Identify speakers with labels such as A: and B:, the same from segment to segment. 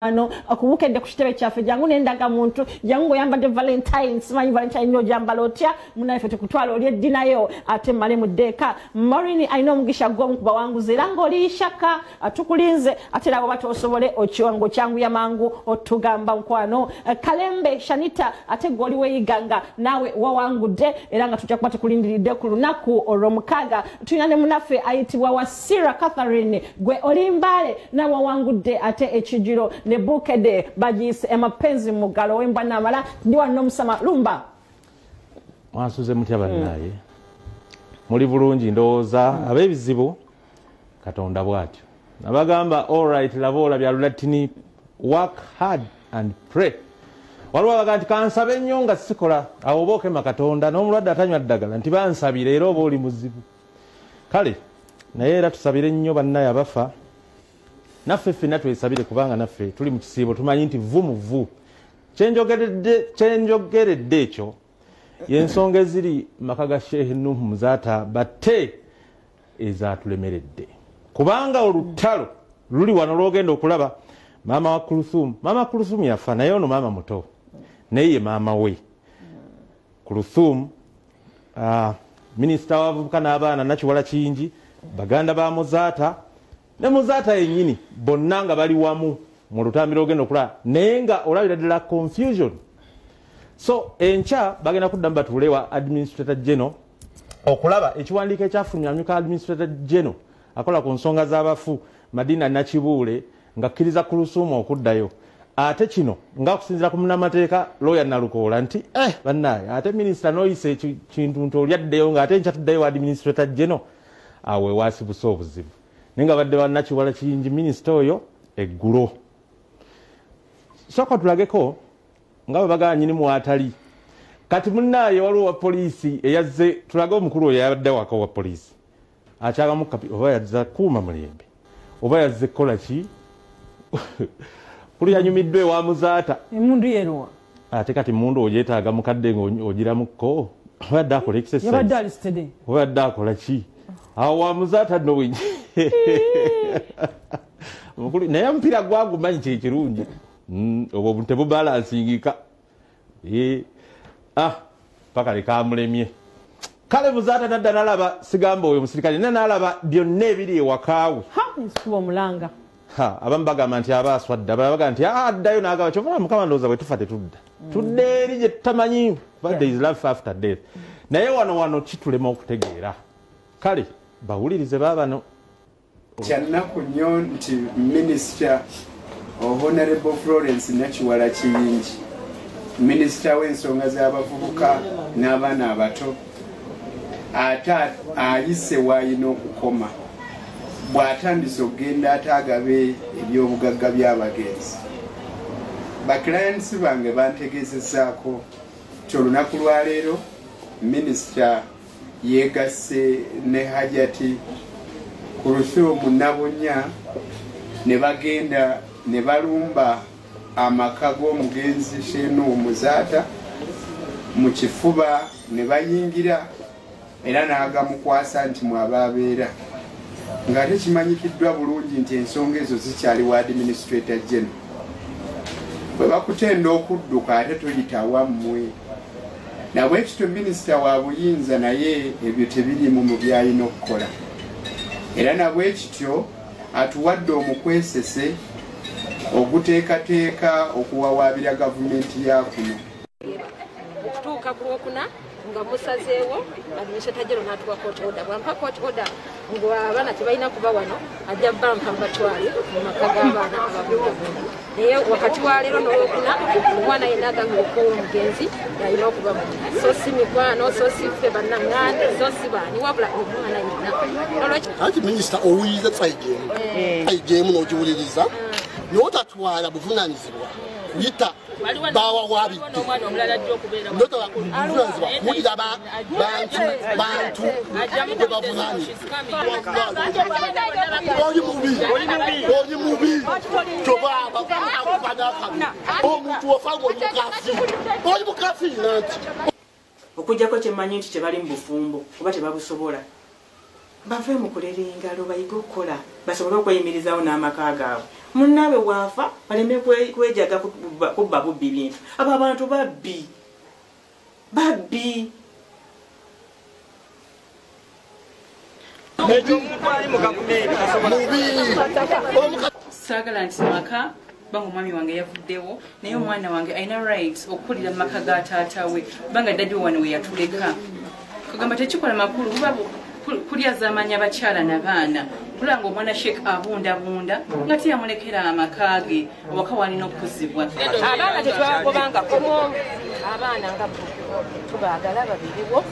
A: ano akubukedde ku kitebe kyaffe jangu nendaga muntu jangu yambadde Valentine simanyi Valentine nyo jambala otya munaife tukutwala oli eddinayo ate male mu ddeeka Maureen alina omugisha gw'omu kuba wanguze era ng'oli shaka atukulinze ate labo batosobole okiwango kyangu ya mangu otugamba nkwano Kalembe Shanita ate gw'oli weyiganga nawe wawangudde era nga tujja kuba tukulindiridde ku lunaku olw'omukaaga tulina ne munaffe ayitibwa Wasira Catherine gwe olimbale nawe wawangudde ate ekijiro ne bukede bajise emapenzi mugalo wemba namala ndi wano musama lumba
B: mwasuze mutya bannaye muli bulungi ndowooza ab'ebizibu Katonda bw'atyo nabagamba alright lavola bya Lulatini work hard and pray waliwo abaga nti kansabe nnyo nga sikola awo bookema Katonda n'omulwadde atanywa ddagala nti bansabire era oba oli muzibu kale naye era tusabire nnyo bannaye abafa naffe ffenna twesabire kubanga naffe tuli mu kisiibo tumanyi nti vumuvu kyenjogeredde ekyo y'ensonga eziri maka ga Sheikh Nuhu Muzaata batte ezatulemeredde kubanga olutalo luli wano lwogenda okulaba maama wa Kulthum yafa naye ono maama muto naye ye maama we Kulthum minisita w'abavubuka n'abaana Nakiwala Kingi baganda ba Muzaata ne Muzaata yennyini bonna nga bali wamu mu lutambiro ogenda okulaba naye nga olabira ddala confusion so enkya bagenda kuddamu batuulewa administrator general okulaba ekiwandiiko ekyafulumya amyuka administrator general akola ku nsonga z'abafu Madina Nakibuule ng'akkiriza Kulthum okuddayo ate kino ng'akusinziira ku munnamateeka lawyer Nalukoola nti bannaye ate minisita n'oyisa ekintu nti olyaddeyo ng'ate nkya tuddayo wa administrator general awe waasibusa obuzibu ninga badde ba Nakiwala Kingi minisita oyo eggulo sooka tulageko nga bwe bagala nyini mwatali kati munnaye waliwo wa poliisi eyazze tulage omukulu oyo yabadde waka wa poliisi akyagamu oba yazze kuuma mulembe oba yazze kukola ki kuli yanyumiddwa ewa Muzaata
A: emundu yeruwa
B: ate kati mundu ogyetaaga mukadde ng'ogiramukko oba yadde akola exercise oba yadde akola ki awo wa Muzaata nno wenyi naye omupiira gwagumanyi kyekirungi obwo tebubalansingika paka lekamulemye kale Muzaata nadda nalaba sigamba oyo musirikale nalaba byonna ebiri ewakaawe
A: nsuba omulanga
B: abamu bagamba nti aba aswadde abalala bagamba nti addayo n'agamba kyovula Mukama ndowooza bwe tufa tetudda tudda eri gye tutamanyi there is life after death naye wano kitulema okutegeera kale bawulirize baabano
C: kyannaku nnyo nti minisita Honorable Florence Nakiwala Kingi minisita w'ensonga z'abavubuka n'abaana abato ate ayise w'alina okukoma bw'atandise okugenda ate agabe ebyobugagga by'abagenzi baclients bange bantegeezezaako ti olunaku lwaleero minisita yeegasse ne Hajati Kulthum Nabunya ne bagenda ne balumba amaka g'omugenzi Sheikh Nuhu Muzaata mu kifuba ne bayingira era n'agamukwasa nti mwabaabeera ng'ate kimanyikiddwa bulungi nti ensonga ezo zikyali wa administrator general bwe bakutenda okudduka ate toyita wammwe nabwekityo minisita wa buyinza naye ebyo tebirimu mu byalina okukola era nabwekityo atuwadde omukwesese oguteekateeka okuwawaabira gavumenti ya kuno
D: okutuuka ku Lwokuna nga musazeewo administrator general n'atuwa court order bwampa court order ng'abaana tebalina kuba wano ajja bampa mbatwale mu maka g'abaana abavubuka naye wakati wa leero n'Olwokuna omwana yenna agamba okuwa omugenzi yalina okuba mu so si mikwano so si ffe bannangande so si baani wabula omwana yenna
E: anti minisita owuliriza twayijeemu n'ogiwuliriza n'otatwala buvunaanyizibwa kuyita bawa wabidde ndotabuvunaanyizibwa kuwulira bantu gwe bavunaanyizibwa oli mubi tobaabaakubanakabi omuntu ofa ng'oli mukafiina nti
F: okujjako kyemmanyi nti tebali mu bufumbo oba tebabusobola bave mu kulera engalo bayige okukola basobole okweyimirizaawo n'amaka gaabwe munnaabwe waafa baleme kwejaga kubba bubbi bintu. Abo abantu babbi. Saagala nti maka banga omwami wange yavuddewo naye omwana wange alina rights okukulira mu maka ga taata we banga ddajjo wano we yatuleka. Kagamba tekikola makulu kuba kulyazaamanya abakyala n'abaana kulanga omwana Sheikh abundabunda nga tiyamulekera amaka ge awaka walina okuzibwa.
D: Abaana tetwagobanga komo abaana nga tubaagala babiriwo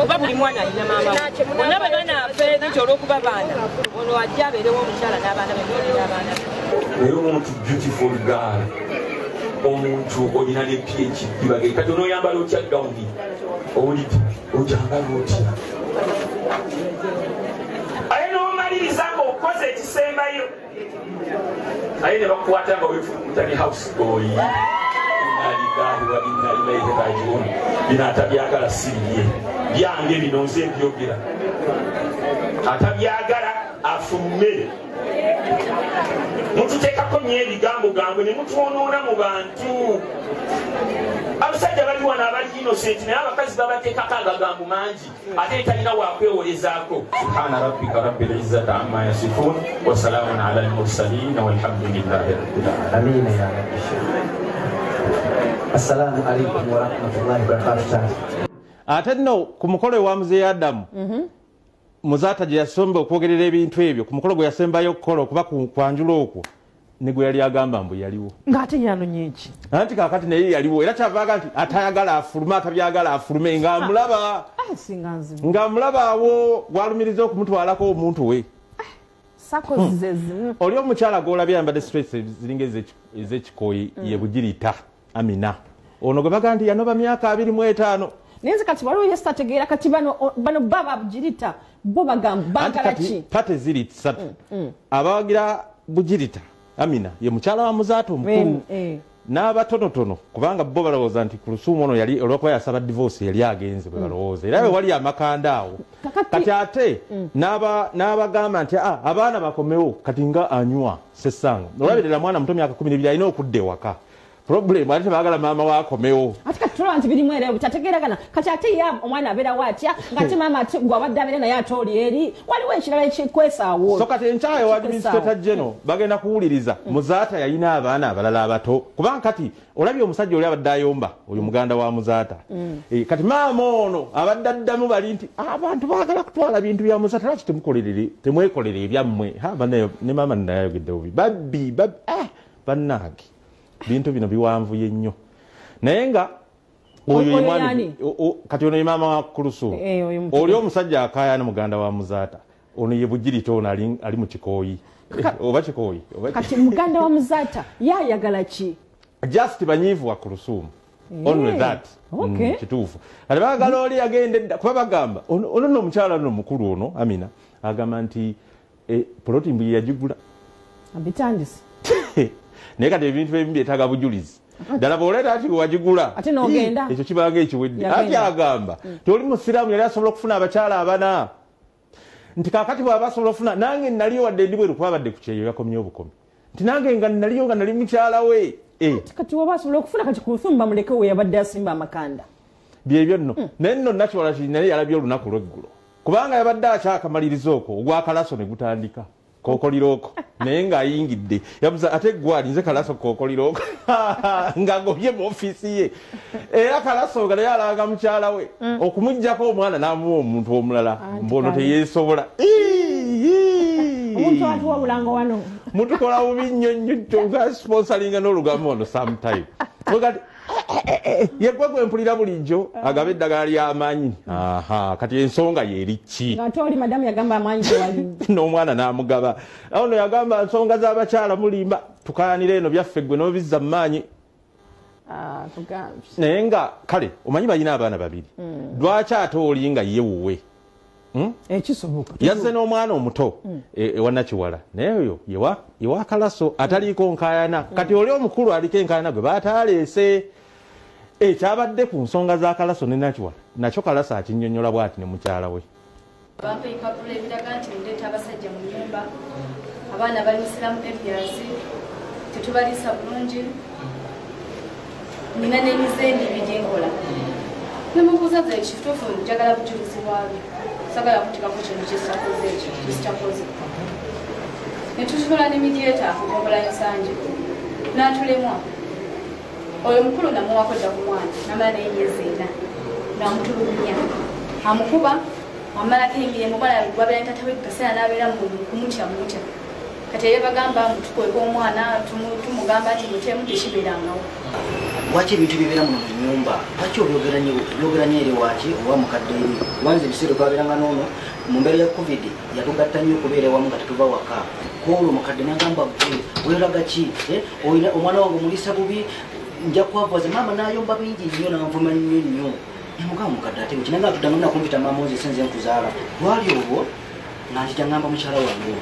D: oba buli mwana alina maama bonna bwe banaafe nti olw'okuba baana ono ajja abeerewo omukyala n'abaana beabaana
G: naye omuntu beautiful girl omuntu olina ne PhD bageri kati onoyambala otya gawundi owulidde ojambala otya aye n'omaliriza ng'okoze ekisembayo aye ne bakukwata nga wefulumutani house boy bino atabyagala siriye byange bino nze mbyogera atabyagala afume mututeekako nnyo ebigambo gambwe ne mutwonoona mu bantu. Abasajja bali wano abali innocent naye abakazi babateekako agagambo mangi ate talina wakwewolezaako. Subhana rabbika rabbil izzati amma yasifun wa salaamun ala al-mursalin walhamdulillahi rabbil alamin. Ya rabbi. Assalamu alaikum wa rahmatullahi wa barakatuh.
B: Ate nno ku mukolo wa Muzeeyi Adamu Muzaata gye yasomba okwogerera ebintu ebyo ku mukolo gwe yasembayo okukola okuba kwanjula okwo ne gwe yali agamba mbu yaliwo
A: ng'ate yanonye ki
B: anti kaakati naye yaliwo era kyavaaga nti atayagala afulume atabyagala afulume ng'amulaba ng'amulaba awo gwalumiriza okumutwalako omuntu we oli omukyala gw'olabye ayambadde stress ziringa ez'ekikoyi ye Bugirita Amina ono gwe baga nti yanoba myaka 25 nenze kati waliwo yesitategeera kati bano baba Bugirita bo bagamba bagala ki pate ziri 3 abawagira Bugirita Amina ye mukyala wa Muzaata omukulu n'abatonotono kubanga bo balowooza nti ku Lusuumu ono yali olw'okuba yasaba divorce yali agenze bwe balowooza era we wali amakanda awo kati ate n'abagamba nti abaana bakomewo kati nga anywa sessanga olabirira mwana muto myaka 12 alina okudda ewaka problem ate baagala maama waakomewo ate katulaba nti birimu era butategeeragana kati ate ya omwana abeera waatya ng'ate maama ate gwabadde abeera naye ate oli eri waliwo ekirala ekikwesaawo so kati enkyayo wa administrator general bagenda kuwuliriza Muzaata yalina abaana abalala abato kubanga kati olabye omusajja oli abadde ayomba oyo muganda wa Muzaata kati maama ono abadde addamu bali nti abantu baagala kutwala bintu bya Muzaata lwaki temwekolere ebyammwe ne maama nayayogedde bubi babbi bannange bintu bino biwanvuye nnyo naye nga kati ono ye maama wa Kulusuumu oli omusajja akaayana muganda wa Muzaata ono ye Bugirita ono ali mu kikooyi oba kikooyi kati muganda wa Muzaata yayagala ki just banyiivu wa Kulusuumu only that kituufu kati baagala oli agende dda kuba bagamba ono nno omukyala no mukulu ono Amina agamba nti poloti mbu yagigula abitandise naye kati ebintu ebimu byetaaga bujulizi ddala bw'oleeta ati wagigula ekyo kibanga ekiwedde ati agamba toli musiraamu yali asobola okufuna abakyala abana nti kaakati bw'aba asobola okufuna nange naliyo wadde ndi bweru kwabadde ku kyeyo yakomye obukomi nti nange nga naliyo nga nali mukyala we kati waba asobola okufuna kati ku Lusuumu bamuleke we yabadde asimba amakanda byebyo nno naye nno nakiwala kiri naye yalabye olunaku lw'eggulo kubanga yabadde akyakamaliriza okwo ogwakalaso ne gutandika kokoliroko naye ng'ayingidde yabuza ate gwali nze Kalaso kokoliroko ng'agobye mu ofiisi ye era Kalaso nga naye alanga mukyala we okumuggyako omwana n'amuwa omuntu omulala mbono teyeesobola omuntu atuwabulanga wano mutukola bubi nnyo nnyo nga sponsoringa n'olugambo ono sometime yegwe gwempulira bulijjo agaba eddagala ly'amaanyi kati ensonga yeeri ki ate oli madamu yagamba amaanyi tewali n'omwana n'amugaba ono yagamba nsonga z'abakyala mulimba tukayanira eno byaffe gwe n'obizza mu maanyi naye nga kale omanyi balina abaana babiri lwaki ate oli nga ye wuwe ekisoboka yazze n'omwana omuto ewa Nakiwala naye oyo yewa Kalaso ataliiko nkaayana kati oli omukulu aliko enkaayana gwe baataleese ekyabadde ku nsonga za Kalaso ne Nakiwala nakyo Kalaso akinnyonnyola bw'ati ne mukyala we
H: bampeekapula ebiraga nti ndeeta abasajja mu nnyumba abaana bali Musiramu areas tetubalisa bulungi nina n'emizendi ebyenkola nemubuuza ze ekituufu njagala bujulizi bwabyo sagala kutikako kintu kyesitakoze ekyo kyesitakoze netusula ne mediator okugogola ensanje n'atulemwa oyo mukulu namuwako dda ku mwana namala n'emyezi 4 n'amutulugunya amukuba amalako emirimu bala lwabeera ntata we kaseera n'abeera kumutya kati ye bagamba mutukweka omwana tumugamba nti mutemu tekibeerangawo
I: waki ebintu bibeera mu nyumba lwaki obyogeranye eri waki oba mukadde eri wanze ebiseera twabeeranga noono mu mbeera ya covid yatugatta nnyo okubeera ewamu nga tetuva waka koolwo mukadde nagamba weeraga ki omwana wange omulisa bubi nja kwavaze maama nayomba bingi nnyo nanvuma nnyo nemugamba mukadde ate kinanga tudanga nakumpita mamozi esenze nkuzaala lwali olwo nanjija ngamba mukyala wange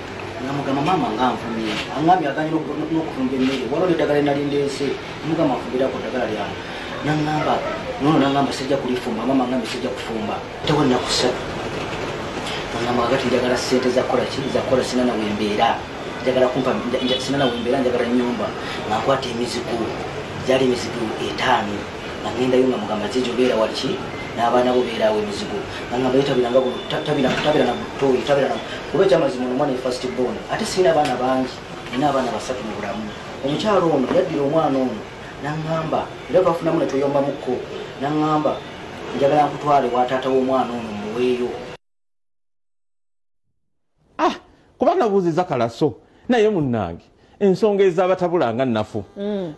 I: namugamba maama nganvumye angambye aganye n'okufumba emmere waliwo n'eddagala enalindeese mugamba nfumbirako ddagala lyange nangamba nono nangamba sijja kulifumba maama ngambe sijja kufumba tewonna kusatu nangamba agati njagala ssente zakola sinana wembeera njagala kumpa sinana wembeera njagala nnyumba nankwata emizigo gyali emizigo 5 nangendayo nga mugamba zejo beera waliki n'abaana bo beerawo emizigo nangamba ye tabiranga buno tabira na butoyi tabira na kuba ekyamazima omwana first born ate sirina abaana bangi nina abaana 3 mu bulamu omukyalo ono yaddira omwana ono nangamba era bafunamu netweyombamuko nangamba njagala nkutwale wataata w'omwana ono muweeyo
B: kubanga buuziza Kalaso naye munnange ensonga ez'abatabulanga nnafu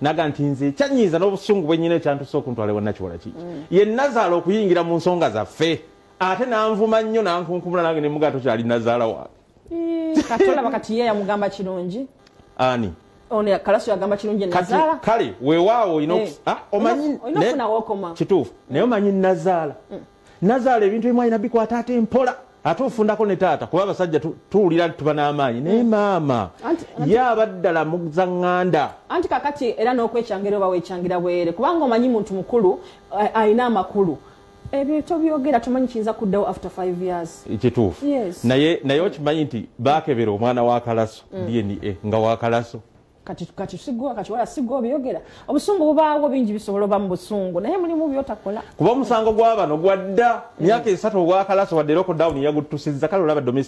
B: naga nti nze kyanyiza n'obusungu bwennyina ekyantusa okuntwala ewannakiwala kiki ye nazaala okuyingira mu nsonga zaffe ate nanvuma nnyo nankunkumula nange nemugaa tokyali nazaala wange
A: katolaba kati ye yamugamba kirungi
B: ani
A: ono Kalaso yagamba kirungi nazaala
B: kale weewaawo omanyi kituufu naye omanyi nazaala ebintu ebimu alina bikwata ate mpola ate ofundako ne taata kuba abasajja tuwulira tuba n'amaanyi naye maama ye abaddala muzaŋŋanda
A: anti kakati era n'okwecangira oba weecangira bwere kubanga omanyi muntu mukulu alina amakulu ebyo tobyogera tomanyi kiyinza kuddawo after 5 years
B: kituufu naye okimanyi nti baakebera omwana wa Kalaso DNA nga wa Kalaso
A: kati sigwa kati wala sigwa byogera obusungu bubaawo bingi bisobola ba mu busungu naye mulimu byotakola
B: kuba omusango gw'abano gwadda myaka 3 ogwa Kalaso wadde lockdown yagutusizza kale olaba